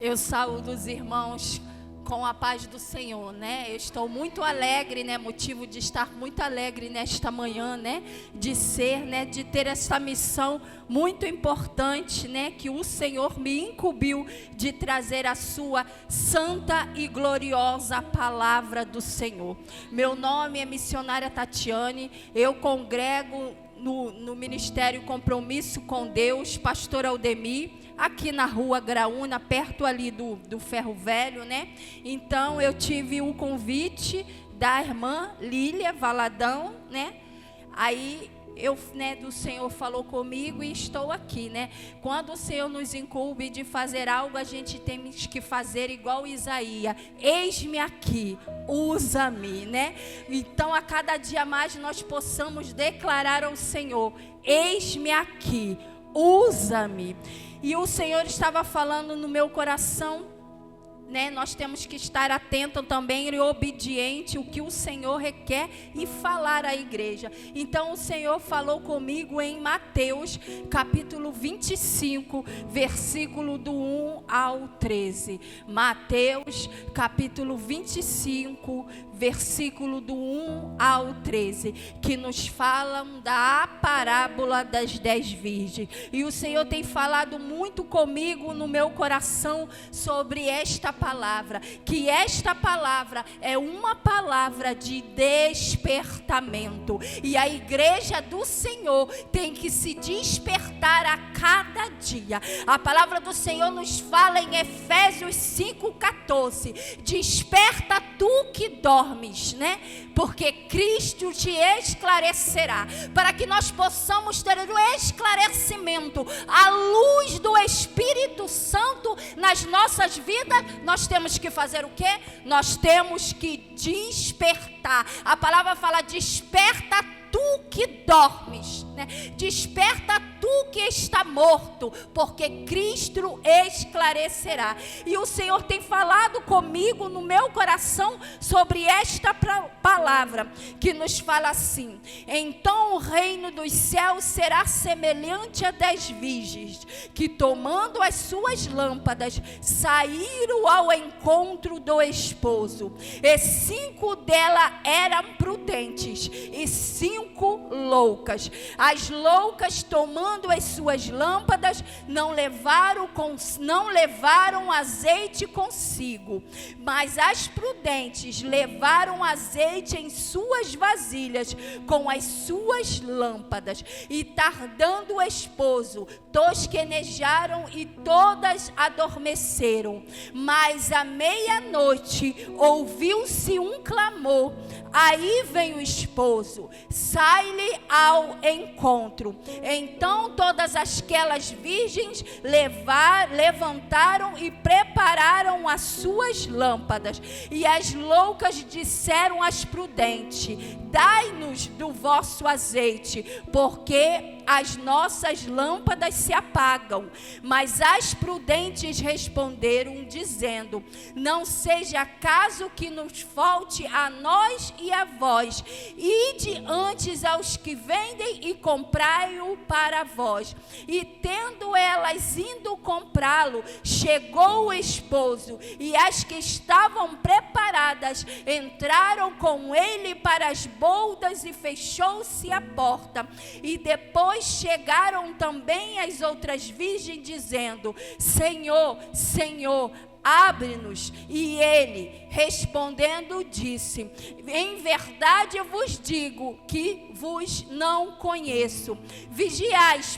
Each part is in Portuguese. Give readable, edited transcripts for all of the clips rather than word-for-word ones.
Eu saúdo os irmãos com a paz do Senhor, né? Eu estou muito alegre, né? Motivo de estar muito alegre nesta manhã, né? De ser, né? De ter essa missão muito importante, né? Que o Senhor me incumbiu de trazer a sua santa e gloriosa palavra do Senhor. Meu nome é missionária Tatiane, eu congrego no Ministério Compromisso com Deus, pastor Aldemir, aqui na rua Graúna, perto ali do Ferro Velho, né? Então eu tive o convite da irmã Lília Valadão, né? Aí do Senhor falou comigo e estou aqui, né? Quando o Senhor nos incumbe de fazer algo, a gente tem que fazer igual Isaías: eis-me aqui, usa-me, né? Então a cada dia mais nós possamos declarar ao Senhor: eis-me aqui, usa-me. E o Senhor estava falando no meu coração, né? Nós temos que estar atento também e obediente o que o Senhor requer e falar à igreja. Então o Senhor falou comigo em Mateus capítulo 25, versículo do 1 ao 13. Mateus capítulo 25, versículo do 1 ao 13, que nos falam da parábola das 10 virgens. E o Senhor tem falado muito comigo no meu coração sobre esta palavra, que esta palavra é uma palavra de despertamento, e a igreja do Senhor tem que se despertar a cada dia. A palavra do Senhor nos fala em Efésios 5,14: desperta tu que dormes, né? Porque Cristo te esclarecerá, para que nós possamos ter o esclarecimento, a luz do Espírito Santo nas nossas vidas. Nós temos que fazer o quê? Nós temos que despertar. A palavra fala: desperta tu que dormes, né? Desperta tu que está morto, porque Cristo esclarecerá. E o Senhor tem falado comigo no meu coração sobre esta palavra, que nos fala assim: então o reino dos céus será semelhante a 10 virgens, que tomando as suas lâmpadas, saíram ao encontro do esposo. E 5 delas eram prudentes, e 5 loucas. As loucas, tomando as suas lâmpadas, não levaram azeite consigo, mas as prudentes levaram azeite em suas vasilhas com as suas lâmpadas. E tardando o esposo, tosquenejaram e todas adormeceram. Mas à meia-noite ouviu-se um clamor: aí vem o esposo, sai-lhe ao encontro. Então todas aquelas virgens levantaram e prepararam as suas lâmpadas. E as loucas disseram às prudentes: dai-nos do vosso azeite, porque as nossas lâmpadas se apagam. Mas as prudentes responderam, dizendo: não seja caso que nos falte a nós e a vós. Ide antes aos que vendem e comprai-o para vós. E tendo elas indo comprá-lo, chegou o esposo, e as que estavam preparadas entraram com ele para as boldas, e fechou-se a porta. E depois chegaram também as outras virgens, dizendo: Senhor, Senhor, abre-nos. E ele, respondendo, disse: em verdade eu vos digo que vos não conheço. Vigiais,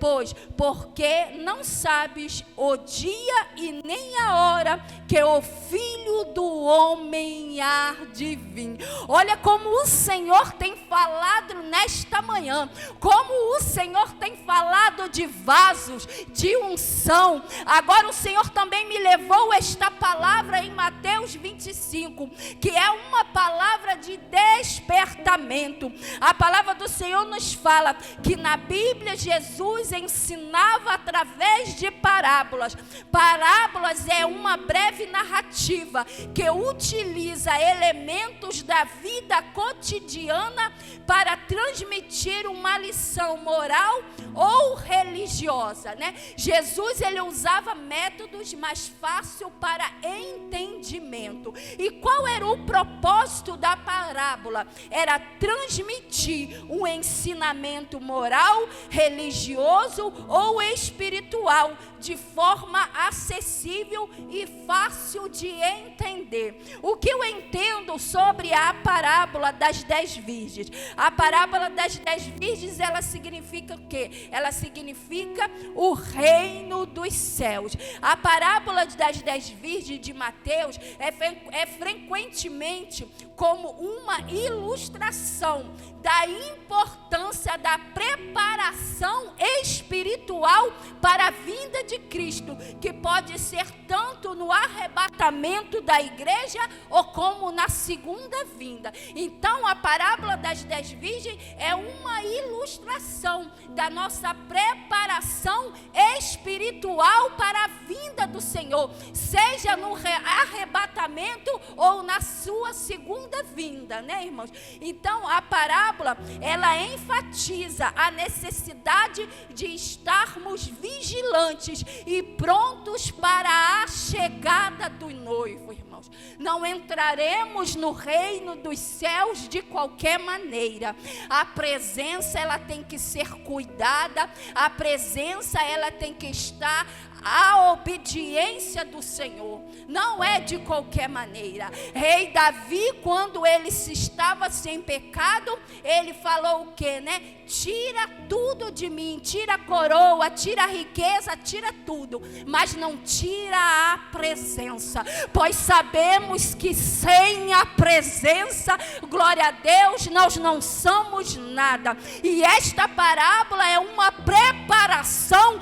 pois, porque não sabes o dia e nem a hora que o Filho do Homem há de vir. Olha como o Senhor tem falado nesta manhã, como o Senhor tem falado de vasos, de unção. Agora o Senhor também me levou esta palavra em Mateus 25, que é uma palavra de despertamento. A palavra do Senhor nos fala que na Bíblia Bíblia, Jesus ensinava através de parábolas. Parábolas é uma breve narrativa que utiliza elementos da vida cotidiana para transmitir uma lição moral ou religiosa, né? Jesus, ele usava métodos mais fáceis para entendimento. E qual era o propósito da parábola? Era transmitir um ensinamento moral, religioso ou espiritual de forma acessível e fácil de entender. O que eu entendo sobre a parábola das 10 virgens? A parábola das 10 virgens, ela significa o quê? Ela significa o reino dos céus. A parábola das 10 virgens de Mateus é frequentemente como uma ilustração da importância da preparação espiritual para a vinda de Cristo, que pode ser tanto no arrebatamento da igreja ou como na segunda vinda. Então, a parábola das 10 virgens é uma ilustração da nossa preparação espiritual para a vinda do Senhor, seja no arrebatamento ou na sua segunda vinda, né, irmãos? Então, a parábola, ela enfatiza a necessidade de estarmos vigilantes e prontos para a chegada do noivo, irmãos. Não entraremos no reino dos céus de qualquer maneira. A presença, ela tem que ser cuidada. A presença, ela tem que estar à obediência do Senhor. Não é de qualquer maneira. Rei Davi, quando ele estava sem pecado, ele falou o quê, né? Tira tudo de mim, tira a coroa, tira a riqueza, tira tudo, mas não tira a presença, pois sabemos que sem a presença, glória a Deus, nós não somos nada. E esta parábola é uma preparação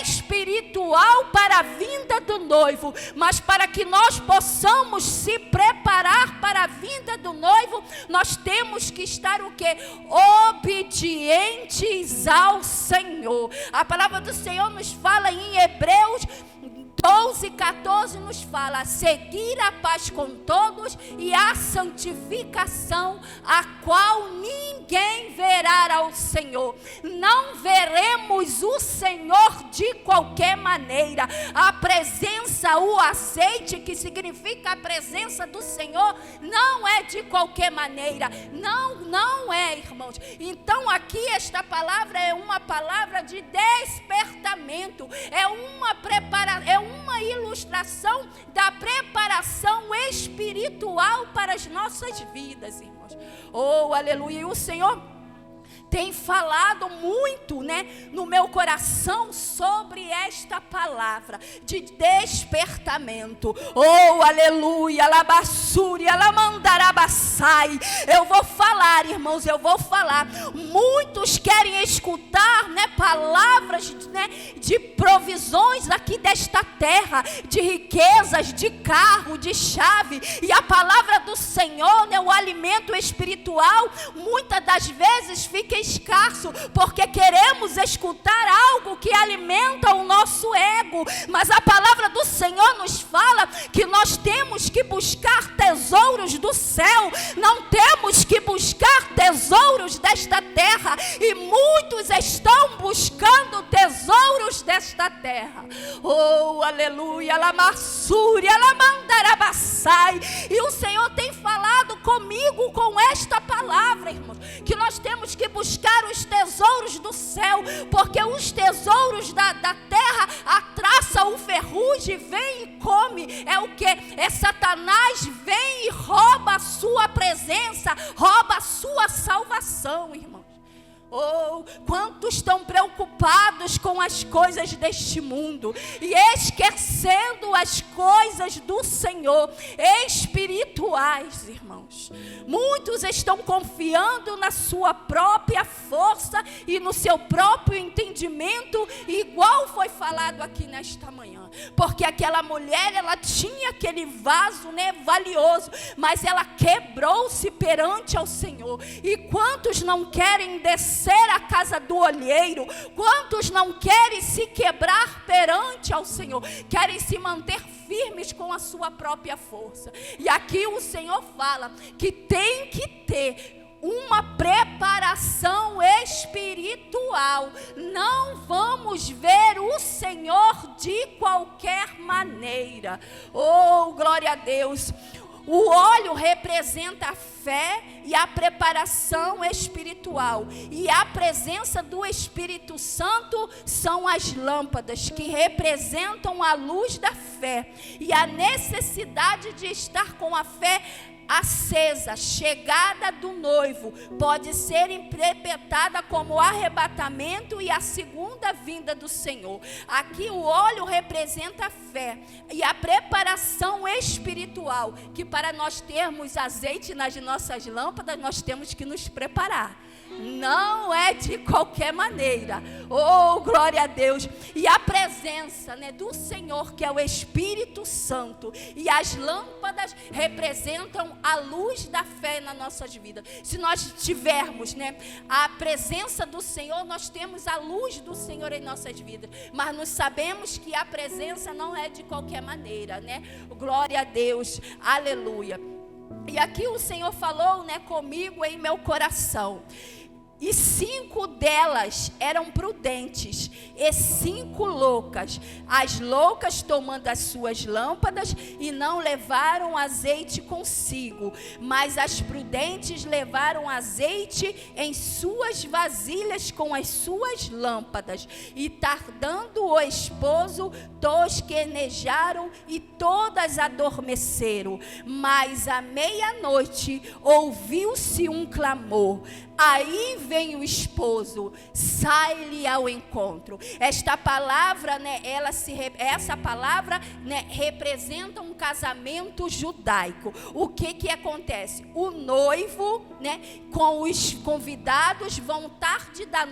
espiritual para a vinda do noivo. Mas para que nós possamos se preparar para a vinda do noivo, nós temos que estar o quê? Obedientes ao Senhor. A palavra do Senhor nos fala em Hebreus 12:14, nos fala: seguir a paz com todos e a santificação, a qual ninguém verá ao Senhor. Não veremos o Senhor de qualquer maneira. A presença, o azeite, que significa a presença do Senhor, não é de qualquer maneira. Não é, irmãos. Então aqui esta palavra é uma palavra de despertamento, é uma preparação, é uma ilustração da preparação espiritual para as nossas vidas, irmãos. Oh, aleluia. E o Senhor tem falado muito, né, no meu coração sobre esta palavra de despertamento. Oh, aleluia, alabassuri, alamandarabassai. Eu vou falar, irmãos, eu vou falar. Muitos querem escutar, né, palavras, né, de provisões aqui desta terra, de riquezas, de carro, de chave. E a palavra do Senhor, né, o alimento espiritual, muitas das vezes fica escasso, porque queremos escutar algo que alimenta o nosso ego. Mas a palavra do Senhor nos fala que nós temos que buscar tesouros do céu, não temos que buscar tesouros desta terra. E muitos estão buscando tesouros desta terra. Oh, aleluia, lamassuri, alamandarabassai. E o Senhor tem falado comigo com esta palavra, irmãos, que nós temos que buscar os tesouros do céu, porque os tesouros da terra, a traça, o ferrugem vem e come. É o que? É Satanás vem e rouba a sua presença, rouba a sua salvação, irmãos. Oh, quantos estão preocupados com as coisas deste mundo e esquecendo as coisas do Senhor, espirituais, irmãos. Muitos estão confiando na sua própria força e no seu próprio entendimento, igual foi falado aqui nesta manhã. Porque aquela mulher, ela tinha aquele vaso, né, valioso, mas ela quebrou-se perante ao Senhor. E quantos não querem descer ser a casa do olheiro? Quantos não querem se quebrar perante ao Senhor? Querem se manter firmes com a sua própria força. E aqui o Senhor fala que tem que ter uma preparação espiritual. Não vamos ver o Senhor de qualquer maneira. Oh, glória a Deus. O óleo representa a fé e a preparação espiritual. E a presença do Espírito Santo são as lâmpadas que representam a luz da fé. E a necessidade de estar com a fé acesa, chegada do noivo, pode ser interpretada como o arrebatamento e a segunda vinda do Senhor. Aqui o óleo representa a fé e a preparação espiritual, que para nós termos azeite nas nossas lâmpadas, nós temos que nos preparar. Não é de qualquer maneira. Oh, glória a Deus. E a presença, né, do Senhor, que é o Espírito Santo, e as lâmpadas representam a luz da fé nas nossas vidas. Se nós tivermos, né, a presença do Senhor, nós temos a luz do Senhor em nossas vidas. Mas nós sabemos que a presença não é de qualquer maneira, né? Glória a Deus. Aleluia. E aqui o Senhor falou, né, comigo em meu coração. E 5 delas eram prudentes, e 5 loucas. As loucas tomando as suas lâmpadas e não levaram azeite consigo, mas as prudentes levaram azeite em suas vasilhas com as suas lâmpadas. E tardando o esposo, tosquenejaram e todas adormeceram. Mas à meia-noite ouviu-se um clamor. Aí vem o esposo, sai-lhe ao encontro. Esta palavra, né, essa palavra, né, representa um casamento judaico. O que acontece? O noivo, né, com os convidados vão tarde da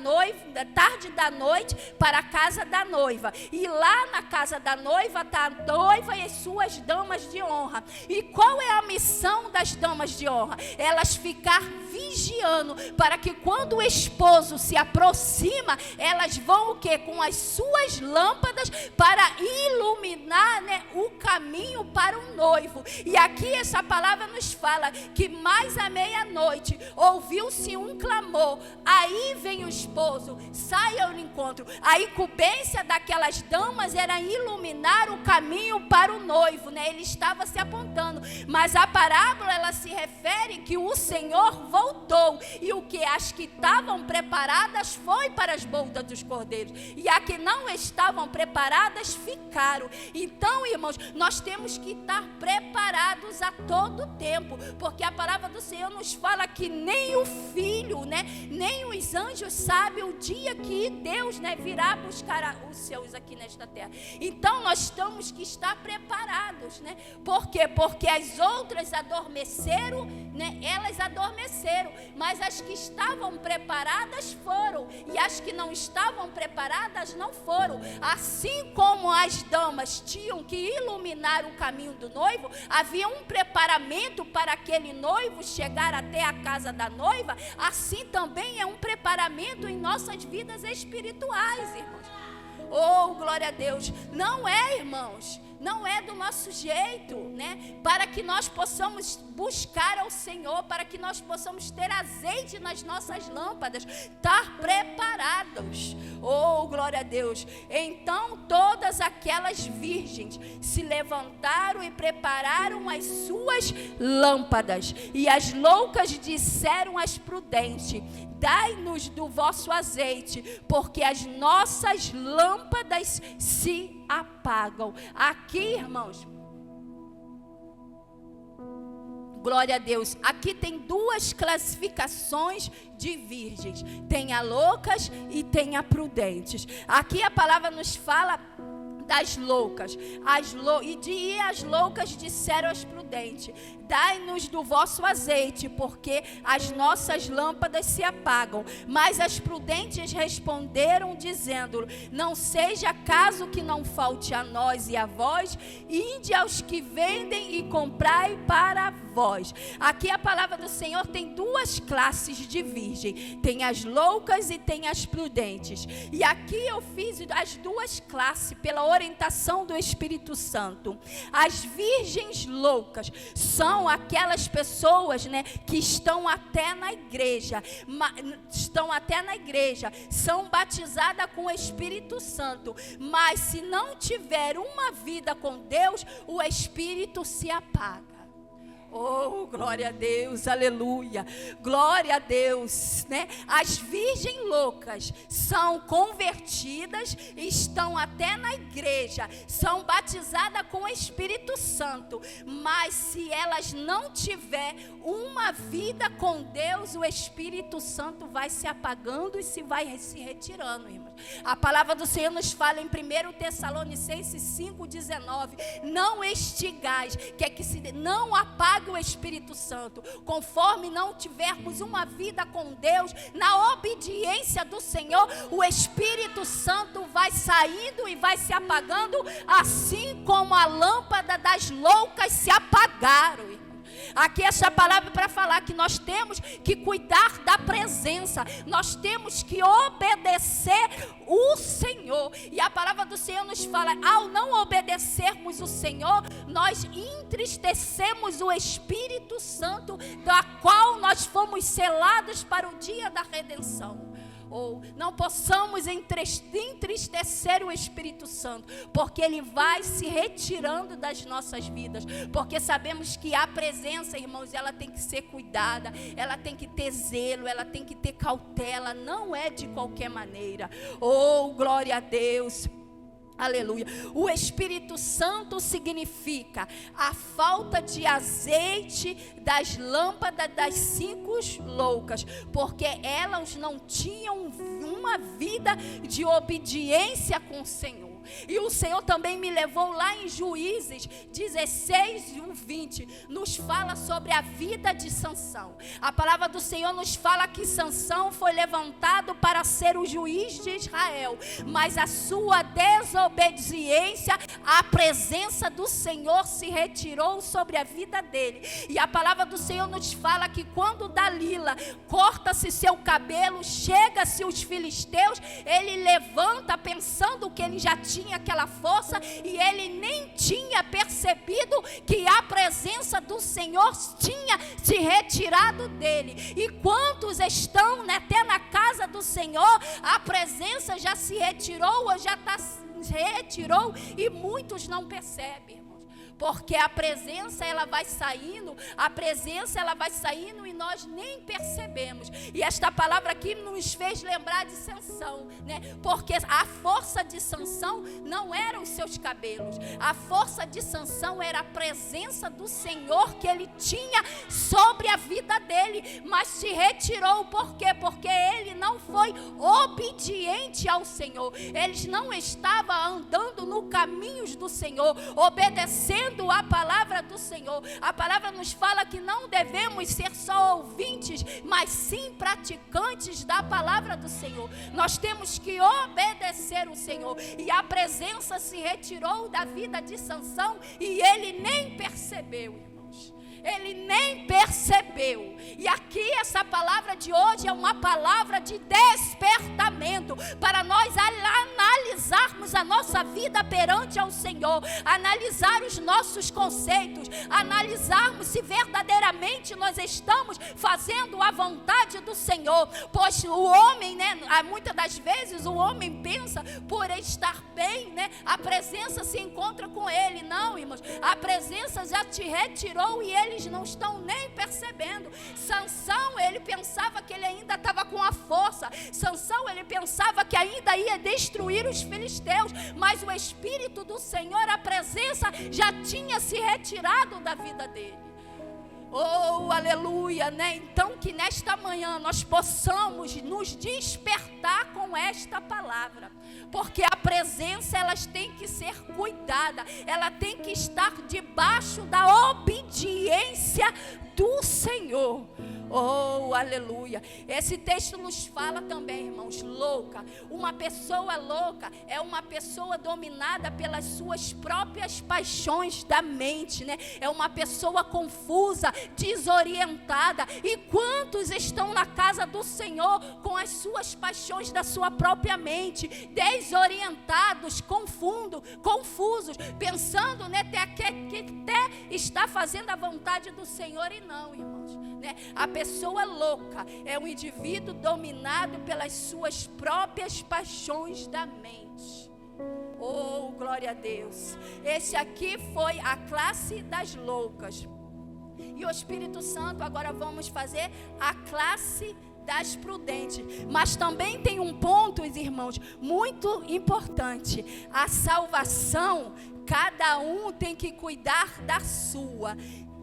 noite para a casa da noiva. E lá na casa da noiva está a noiva e as suas damas de honra. E qual é a missão das damas de honra? Elas ficar vigiando para que quando o esposo se aproxima, elas vão o quê? Com as suas lâmpadas para iluminar, né, o caminho para o noivo. E aqui essa palavra nos fala que mais à meia-noite ouviu-se um clamor. Aí vem o esposo, sai ao encontro. A incumbência daquelas damas era iluminar o caminho para o noivo, né? Ele estava se apontando. Mas a parábola, ela se refere que o Senhor voltou. E o que as que estavam preparadas foi para as bodas dos cordeiros. E as que não estavam preparadas ficaram. Então, irmãos, nós temos que estar preparados a todo tempo. Porque a palavra do Senhor nos fala que nem o filho, né, nem os anjos sabem o dia que Deus, né, virá buscar os seus aqui nesta terra. Então, nós temos que estar preparados, né? Por quê? Porque as outras adormeceram, né? Elas adormeceram. Mas as que estavam preparadas foram. E as que não estavam preparadas não foram. Assim como as damas tinham que iluminar o caminho do noivo, havia um preparamento para aquele noivo chegar até a casa da noiva. Assim também é um preparamento em nossas vidas espirituais, irmãos. Oh, glória a Deus. Não é, irmãos, não é do nosso jeito, né? Para que nós possamos buscar ao Senhor, para que nós possamos ter azeite nas nossas lâmpadas, estar preparados. Oh, glória a Deus. Então todas aquelas virgens se levantaram e prepararam as suas lâmpadas. E as loucas disseram às prudentes: dai-nos do vosso azeite, porque as nossas lâmpadas se apagam. Aqui, irmãos, glória a Deus, aqui tem 2 classificações de virgens. Tem a loucas e tem a prudentes. Aqui a palavra nos fala das loucas. E as loucas disseram aos prudentes: dai-nos do vosso azeite, porque as nossas lâmpadas se apagam. Mas as prudentes responderam, dizendo: não seja caso que não falte a nós e a vós, ide aos que vendem e comprai para vós. Aqui a palavra do Senhor tem duas classes de virgem: tem as loucas e tem as prudentes. E aqui eu fiz as duas classes pela orientação do Espírito Santo. As virgens loucas são aquelas pessoas, né, que estão até na igreja, são batizadas com o Espírito Santo, mas se não tiver uma vida com Deus, o Espírito se apaga. Oh, glória a Deus, aleluia, glória a Deus, né? As virgens loucas são convertidas, estão até na igreja, são batizadas com o Espírito Santo, mas se elas não tiverem uma vida com Deus, o Espírito Santo vai se apagando e vai se retirando, irmãos. A palavra do Senhor nos fala em 1 Tessalonicenses 5,19: não estigais, não apague o Espírito Santo, conforme não tivermos uma vida com Deus, na obediência do Senhor, o Espírito Santo vai saindo e vai se apagando, assim como a lâmpada das loucas se apagaram. Aqui essa palavra para falar que nós temos que cuidar da presença, nós temos que obedecer o Senhor. E a palavra do Senhor nos fala: ao não obedecermos o Senhor, nós entristecemos o Espírito Santo, da qual nós fomos selados para o dia da redenção. Ou não possamos entristecer o Espírito Santo, porque Ele vai se retirando das nossas vidas, porque sabemos que a presença, irmãos, ela tem que ser cuidada, ela tem que ter zelo, ela tem que ter cautela, não é de qualquer maneira. Oh, glória a Deus. Aleluia. O Espírito Santo significa a falta de azeite das lâmpadas das 5 loucas, porque elas não tinham uma vida de obediência com o Senhor. E o Senhor também me levou lá em Juízes 16:20, nos fala sobre a vida de Sansão. A palavra do Senhor nos fala que Sansão foi levantado para ser o juiz de Israel, mas a sua desobediência, a presença do Senhor se retirou sobre a vida dele. E a palavra do Senhor nos fala que quando Dalila corta-se seu cabelo, chega-se os filisteus, ele levanta pensando que ele já tinha aquela força, e ele nem tinha percebido que a presença do Senhor tinha se retirado dele. E quantos estão, né, até na casa do Senhor, a presença já se retirou, ou já se retirou, e muitos não percebem. Porque a presença ela vai saindo, e nós nem percebemos. E esta palavra aqui nos fez lembrar de Sansão, né? Porque a força de Sansão não eram os seus cabelos, a força de Sansão era a presença do Senhor que ele tinha sobre a vida dele, mas se retirou. Por quê? Porque ele não foi obediente ao Senhor, eles não estavam andando no caminhos do Senhor, obedecendo a palavra do Senhor. A palavra nos fala que não devemos ser só ouvintes, mas sim praticantes da palavra do Senhor. Nós temos que obedecer o Senhor. E a presença se retirou da vida de Sansão, e ele nem percebeu, irmãos. Ele nem percebeu. E aqui essa palavra de hoje é uma palavra de despertamento, para nós analisarmos a nossa vida perante ao Senhor, analisar os nossos conceitos, analisarmos se verdadeiramente nós estamos fazendo a vontade do Senhor. Pois o homem, né, muitas das vezes o homem pensa, por estar bem, né, a presença se encontra com ele. Não, irmãos, a presença já te retirou e eles não estão nem percebendo. Sansão, ele pensava que ele ainda estava com a força. Sansão, ele pensava que ainda ia destruir os filisteus, mas o Espírito do Senhor, a presença já tinha se retirado da vida dele. Oh, aleluia, né? Então que nesta manhã nós possamos nos despertar com esta palavra, porque a presença, elas tem que ser cuidada, ela tem que estar debaixo da obediência do Senhor. Oh, aleluia. Esse texto nos fala também, irmãos, louca. Uma pessoa louca é uma pessoa dominada pelas suas próprias paixões da mente, né? É uma pessoa confusa, desorientada. E quantos estão na casa do Senhor com as suas paixões da sua própria mente, desorientados, confusos, pensando, né, que até está fazendo a vontade do Senhor e não, irmãos, né? A pessoa louca é um indivíduo dominado pelas suas próprias paixões da mente. Oh, glória a Deus. Esse aqui foi a classe das loucas. E o Espírito Santo, agora vamos fazer a classe das prudentes. Mas também tem um ponto, irmãos, muito importante. A salvação, cada um tem que cuidar da sua.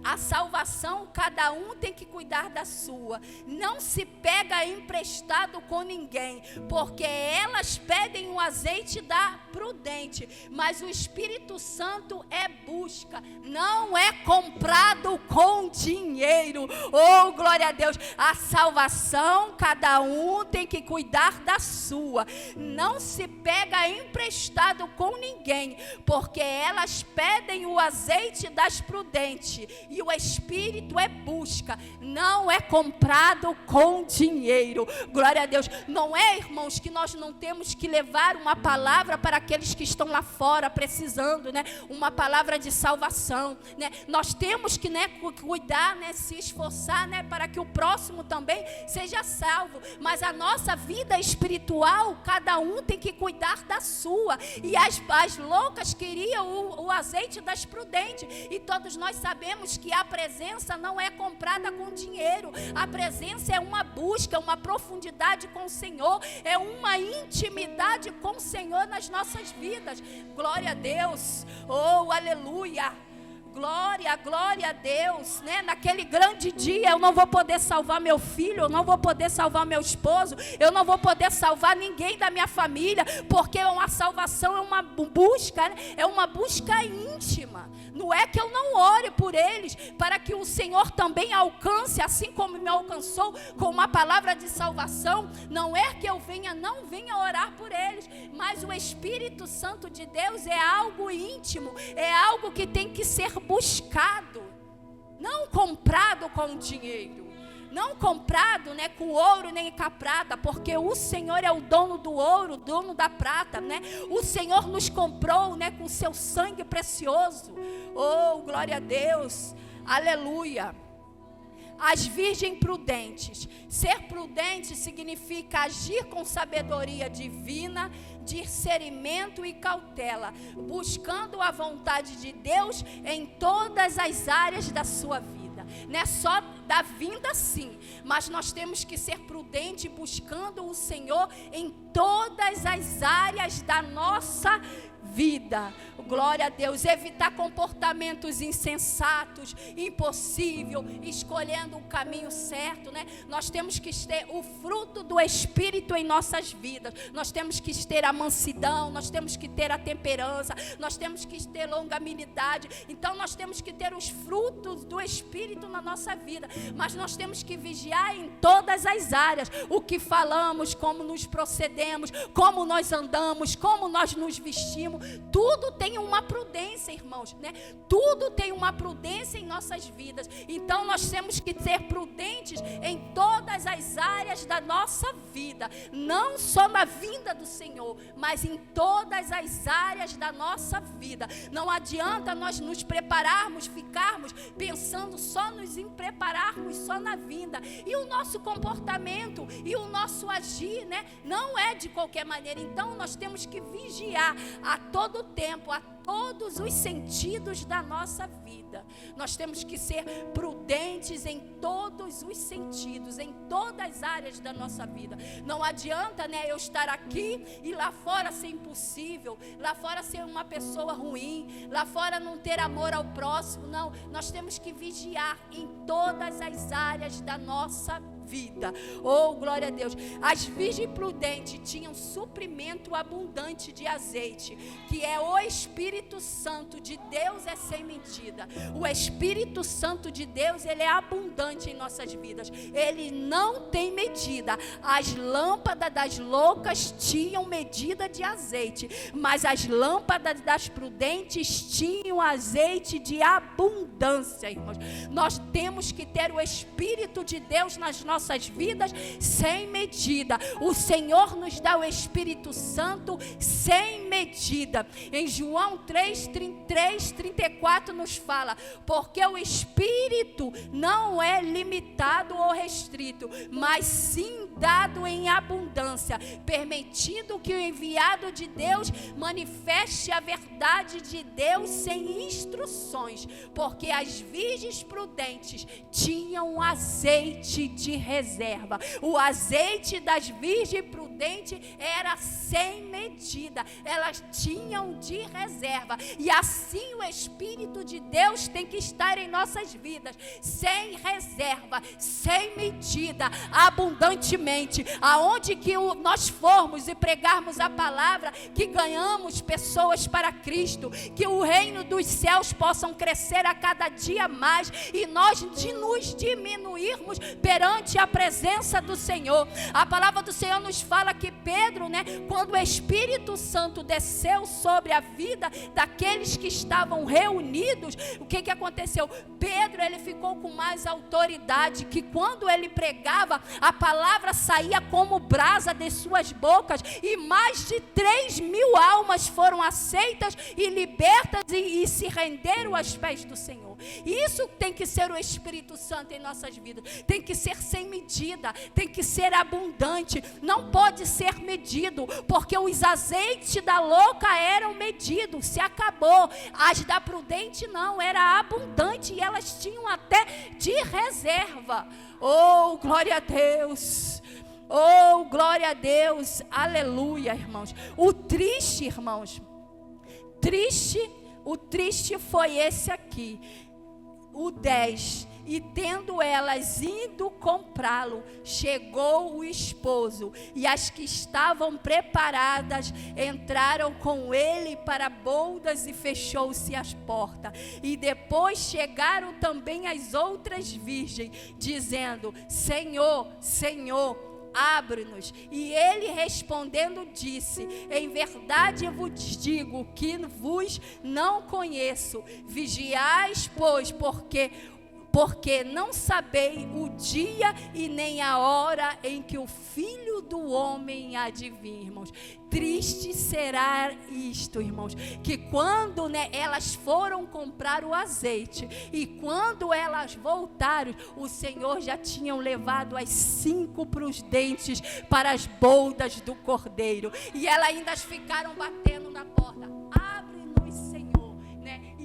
A salvação, cada um tem que cuidar da sua. Não se pega emprestado com ninguém, porque elas pedem o azeite da prudente, mas o Espírito Santo é busca, não é comprado com dinheiro. Oh, glória a Deus. A salvação, cada um tem que cuidar da sua. Não se pega emprestado com ninguém, porque elas pedem o azeite das prudentes. E o Espírito é busca, não é comprado com dinheiro. Glória a Deus. Não é, irmãos, que nós não temos que levar uma palavra para aqueles que estão lá fora precisando, né? Uma palavra de salvação, né? Nós temos que, né, cuidar, né, se esforçar, né, para que o próximo também seja salvo. Mas a nossa vida espiritual, cada um tem que cuidar da sua. E as loucas queriam o azeite das prudentes. E todos nós sabemos que a presença não é comprada com dinheiro. A presença é uma busca, uma profundidade com o Senhor, é uma intimidade com o Senhor nas nossas vidas. Glória a Deus. Oh, aleluia. Glória a Deus, né? Naquele grande dia eu não vou poder salvar meu filho, eu não vou poder salvar meu esposo, eu não vou poder salvar ninguém da minha família, porque uma salvação é uma busca, né? É uma busca íntima. Não é que eu não ore por eles, para que o Senhor também alcance, assim como me alcançou com uma palavra de salvação. Não é que eu não venha orar por eles, mas o Espírito Santo de Deus é algo íntimo, é algo que tem que ser buscado, não comprado com dinheiro. Não comprado, né, com ouro nem com a prata, porque o Senhor é o dono do ouro, dono da prata, né? O Senhor nos comprou, né, com seu sangue precioso. Oh, glória a Deus. Aleluia. As virgens prudentes. Ser prudente significa agir com sabedoria divina, discernimento e cautela, buscando a vontade de Deus em todas as áreas da sua vida. Não é só da vinda, sim, mas nós temos que ser prudentes, buscando o Senhor em todas as áreas da nossa vida. Glória a Deus. Evitar comportamentos insensatos, impossível, escolhendo o caminho certo, né? Nós temos que ter o fruto do Espírito em nossas vidas. Nós temos que ter a mansidão, nós temos que ter a temperança, nós temos que ter longanimidade. Então nós temos que ter os frutos do Espírito na nossa vida, mas nós temos que vigiar em todas as áreas. O que falamos, como nos procedemos, como nós andamos, como nós nos vestimos. Tudo tem uma prudência, irmãos, né? Tudo tem uma prudência em nossas vidas. Então nós temos que ser prudentes em todas as áreas da nossa vida, não só na vinda do Senhor, mas em todas as áreas da nossa vida. Não adianta nós nos prepararmos, ficarmos pensando só nos prepararmos só na vinda. E o nosso comportamento e o nosso agir, né, não é de qualquer maneira. Então nós temos que vigiar a todo tempo, a todos os sentidos da nossa vida. Nós temos que ser prudentes em todos os sentidos, em todas as áreas da nossa vida. Não adianta, né, eu estar aqui e lá fora ser impossível, lá fora ser uma pessoa ruim, lá fora não ter amor ao próximo. Não, nós temos que vigiar em todas as áreas da nossa vida. Oh, glória a Deus. As virgens prudentes tinham suprimento abundante de azeite, que é o Espírito Santo de Deus, é sem medida. O Espírito Santo de Deus, ele é abundante em nossas vidas. Ele não tem medida. As lâmpadas das loucas tinham medida de azeite, mas as lâmpadas das prudentes tinham azeite de abundância, irmãos. Nós temos que ter o Espírito de Deus nas nossas vidas sem medida. O Senhor nos dá o Espírito Santo sem medida. Em João 3:34 nos fala: porque o Espírito não é limitado ou restrito, mas sim dado em abundância, permitindo que o enviado de Deus manifeste a verdade de Deus sem instruções, porque as virgens prudentes tinham azeite de reserva. O azeite das virgens prudentes era sem medida, elas tinham de reserva. E assim o Espírito de Deus tem que estar em nossas vidas, sem reserva, sem medida, abundantemente. Aonde que nós formos e pregarmos a palavra, que ganhamos pessoas para Cristo, que o reino dos céus possam crescer a cada dia mais e nós nos diminuirmos perante a presença do Senhor. A palavra do Senhor nos fala que Pedro, né, quando o Espírito Santo desceu sobre a vida daqueles que estavam reunidos, o que aconteceu? Pedro, ele ficou com mais autoridade, que quando ele pregava, a palavra saía como brasa de suas bocas, e mais de 3.000 almas foram aceitas e libertas e se renderam aos pés do Senhor. Isso tem que ser o Espírito Santo em nossas vidas. Tem que ser sem medida, tem que ser abundante, não pode ser medido, porque os azeites da louca eram medidos, se acabou. As da prudente não, era abundante e elas tinham até de reserva. Oh, glória a Deus! Oh, glória a Deus! Aleluia, irmãos. O triste, irmãos, o triste foi esse aqui, o 10. E tendo elas ido comprá-lo, chegou o esposo, e as que estavam preparadas entraram com ele para bodas, e fechou-se as portas. E depois chegaram também as outras virgens, dizendo: Senhor, Senhor, abre-nos. E ele respondendo disse: em verdade vos digo que vos não conheço. Vigiais, pois, porque não sabeis o dia e nem a hora em que o Filho do Homem há de vir, irmãos. Triste será isto, irmãos, que quando, né, elas foram comprar o azeite, e quando elas voltaram, o Senhor já tinham levado as 5 prudentes para as bodas do Cordeiro, e elas ainda ficaram batendo na porta: abre-nos, Senhor, né?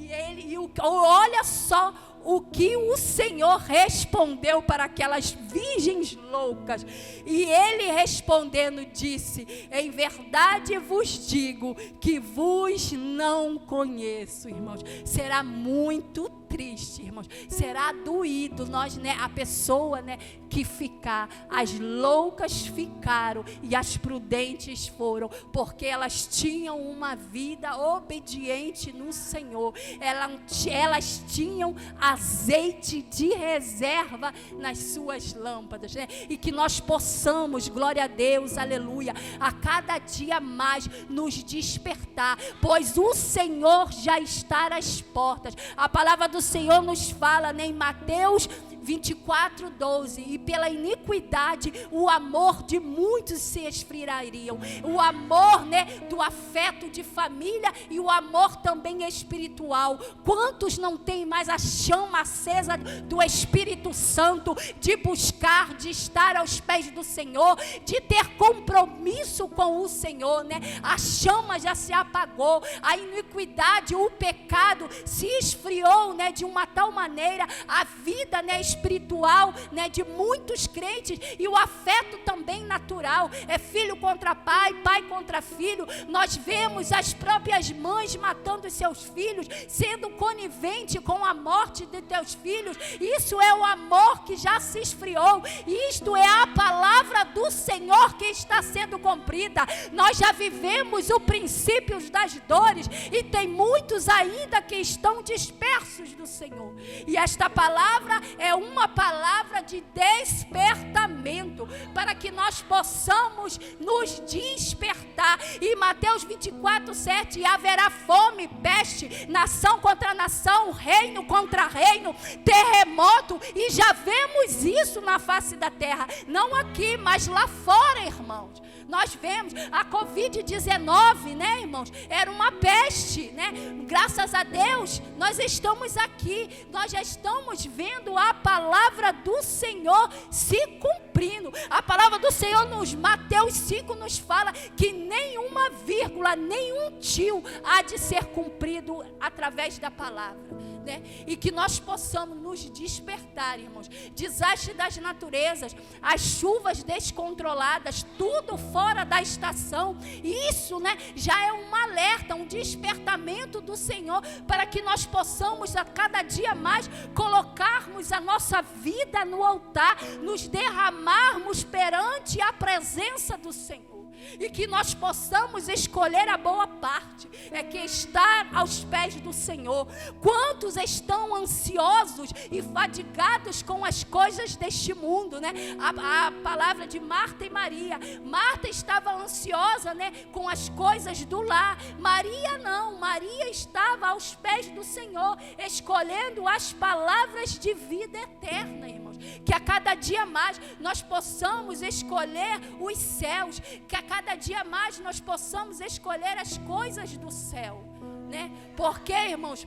Olha só o que o Senhor respondeu para aquelas virgens loucas. E ele respondendo disse: em verdade vos digo que vos não conheço, irmãos. Será muito triste, irmãos. Será doído nós, né, a pessoa, né, que ficar. As loucas ficaram e as prudentes foram, porque elas tinham uma vida obediente no Senhor. Elas tinham azeite de reserva nas suas lâmpadas, né? E que nós possamos, glória a Deus, aleluia, a cada dia mais nos despertar, pois o Senhor já está às portas. A palavra do Senhor nos fala, né, em Mateus 24:12, e pela iniquidade o amor de muitos se esfriariam. O amor, né, do afeto de família e o amor também espiritual. Quantos não têm mais a chama acesa do Espírito Santo, de buscar, de estar aos pés do Senhor, de ter compromisso com o Senhor, né? A chama já se apagou, a iniquidade, o pecado se esfriou, né, de uma tal maneira, a vida, né, espiritual, né, de muitos crentes, e o afeto também natural, é filho contra pai, pai contra filho. Nós vemos as próprias mães matando seus filhos, sendo conivente com a morte de teus filhos. Isso é o amor que já se esfriou. Isto é a palavra do Senhor que está sendo cumprida. Nós já vivemos o princípio das dores e tem muitos ainda que estão dispersos do Senhor. E esta palavra é uma palavra de despertamento, para que nós possamos nos despertar. E Mateus 24:7, e haverá fome, peste, nação contra nação, reino contra reino, terremoto, e já vemos isso na face da terra, não aqui, mas lá fora, irmãos. Nós vemos a Covid-19, né, irmãos? Era uma peste, né? Graças a Deus, nós estamos aqui. Nós já estamos vendo a palavra do Senhor se cumprindo. A palavra do Senhor nos Mateus 5 nos fala que nenhuma vírgula, nenhum tio há de ser cumprido através da palavra, né? E que nós possamos nos despertar, irmãos. Desastre das naturezas, as chuvas descontroladas, tudo fora da estação. Isso, né, já é um alerta, um despertamento do Senhor, para que nós possamos a cada dia mais colocarmos a nossa vida no altar, nos derramarmos perante a presença do Senhor. E que nós possamos escolher a boa parte, é que estar aos pés do Senhor. Quantos estão ansiosos e fadigados com as coisas deste mundo, né? A palavra de Marta e Maria. Marta estava ansiosa, né, com as coisas do lar. Maria não, Maria estava aos pés do Senhor, escolhendo as palavras de vida eterna, irmãos. Que a cada dia mais nós possamos escolher os céus, que a cada dia mais nós possamos escolher as coisas do céu, né? Porque, irmãos,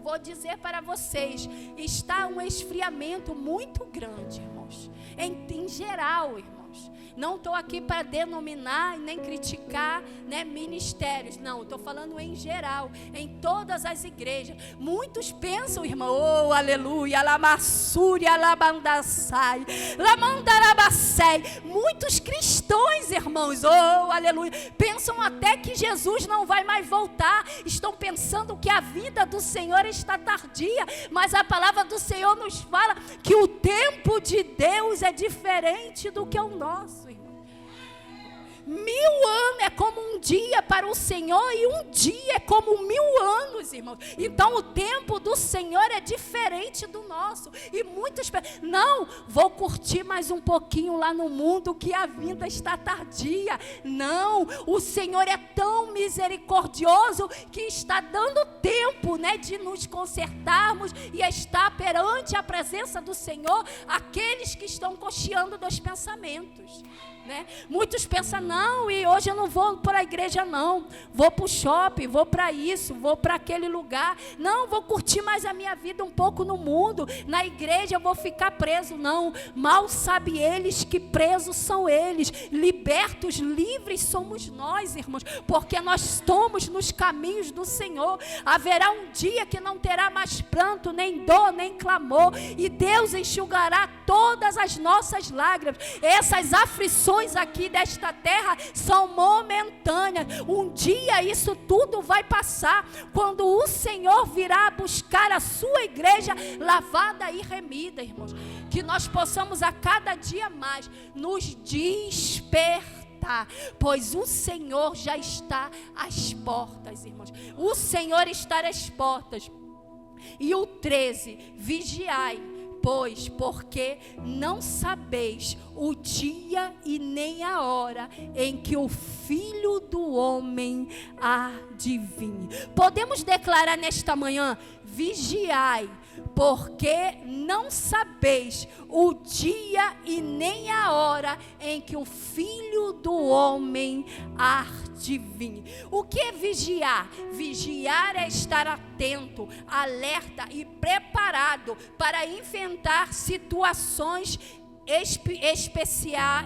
vou dizer para vocês, está um esfriamento muito grande, irmãos, em geral, irmãos. Não estou aqui para denominar nem criticar, né, ministérios. Não, estou falando em geral, em todas as igrejas. Muitos pensam, irmão, oh, aleluia, lamassúria, labandassai, lamandarabacei. Muitos cristãos, irmãos, oh, aleluia, pensam até que Jesus não vai mais voltar. Estão pensando que a vinda do Senhor está tardia. Mas a palavra do Senhor nos fala que o tempo de Deus é diferente do que o nosso. 1000 anos é como um dia para o Senhor, e um dia é como 1000 anos, irmãos. Então o tempo do Senhor é diferente do nosso. E muitos pensam, não, vou curtir mais um pouquinho lá no mundo, que a vinda está tardia. Não, o Senhor é tão misericordioso que está dando tempo, né, de nos consertarmos e estar perante a presença do Senhor aqueles que estão cocheando dos pensamentos, né? Muitos pensam, não, e hoje eu não vou para a igreja não, vou para o shopping, vou para isso, vou para aquele lugar, não, vou curtir mais a minha vida um pouco no mundo, na igreja eu vou ficar preso. Não, mal sabe eles que presos são eles, libertos, livres somos nós, irmãos, porque nós estamos nos caminhos do Senhor. Haverá um dia que não terá mais pranto, nem dor, nem clamor, e Deus enxugará todas as nossas lágrimas. Essas aflições aqui desta terra são momentâneas. Um dia isso tudo vai passar, quando o Senhor virá buscar a sua igreja lavada e remida, irmãos. Que nós possamos a cada dia mais nos despertar, pois o Senhor já está às portas, irmãos. O Senhor está às portas. E o 13, vigiai, pois, porque não sabeis o dia e nem a hora em que o Filho do Homem há de vir. Podemos declarar nesta manhã, vigiai, porque não sabeis o dia e nem a hora em que o Filho do Homem há de vir. O que é vigiar? Vigiar é estar atento, alerta e preparado para enfrentar situações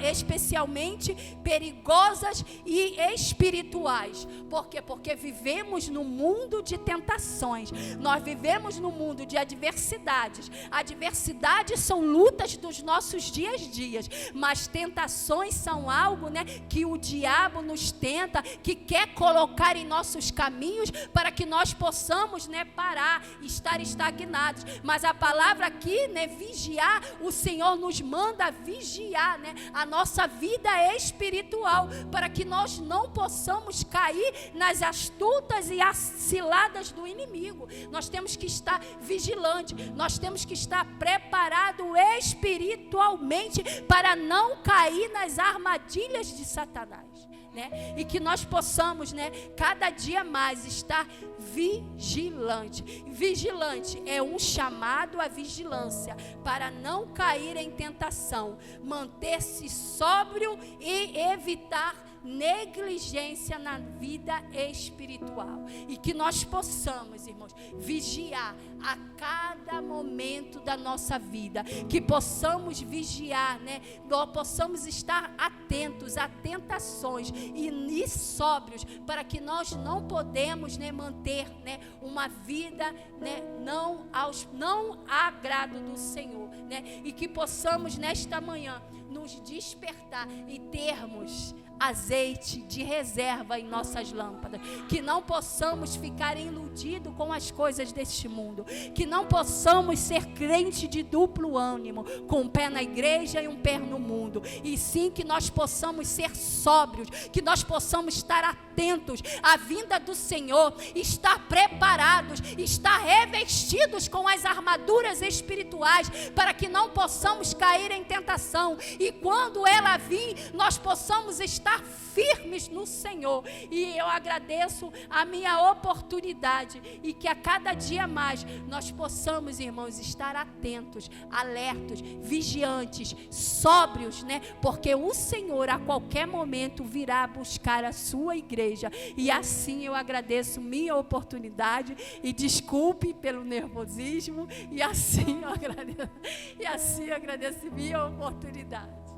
especialmente perigosas e espirituais. Por quê? Porque vivemos no mundo de tentações. Nós vivemos no mundo de adversidades. Adversidades são lutas dos nossos dias a dias, mas tentações são algo, né, que o diabo nos tenta, que quer colocar em nossos caminhos para que nós possamos, né, parar, estar estagnados. Mas a palavra aqui, né, vigiar, o Senhor nos manda vigiar, né, a nossa vida espiritual, para que nós não possamos cair nas astutas e as ciladas do inimigo. Nós temos que estar vigilante, nós temos que estar preparado espiritualmente para não cair nas armadilhas de Satanás, né? E que nós possamos, né, cada dia mais estar vigilante. Vigilante é um chamado à vigilância para não cair em tentação, manter-se sóbrio e evitar negligência na vida espiritual. E que nós possamos, irmãos, vigiar a cada momento da nossa vida, que possamos vigiar, né? Nós possamos estar atentos a tentações e sóbrios, para que nós não podemos, né, manter, né, uma vida, né, não agrado do Senhor, né? E que possamos nesta manhã nos despertar e termos azeite de reserva em nossas lâmpadas, que não possamos ficar iludidos com as coisas deste mundo, que não possamos ser crente de duplo ânimo, com um pé na igreja e um pé no mundo, e sim que nós possamos ser sóbrios, que nós possamos estar atentos à vinda do Senhor, estar preparados, estar revestidos com as armaduras espirituais, para que não possamos cair em tentação, e quando ela vir, nós possamos estar firmes no Senhor. E eu agradeço a minha oportunidade, e que a cada dia mais nós possamos, irmãos, estar atentos, alertos, vigiantes, sóbrios, né? Porque o Senhor a qualquer momento virá buscar a sua igreja. E assim eu agradeço minha oportunidade, e desculpe pelo nervosismo, e assim eu agradeço minha oportunidade.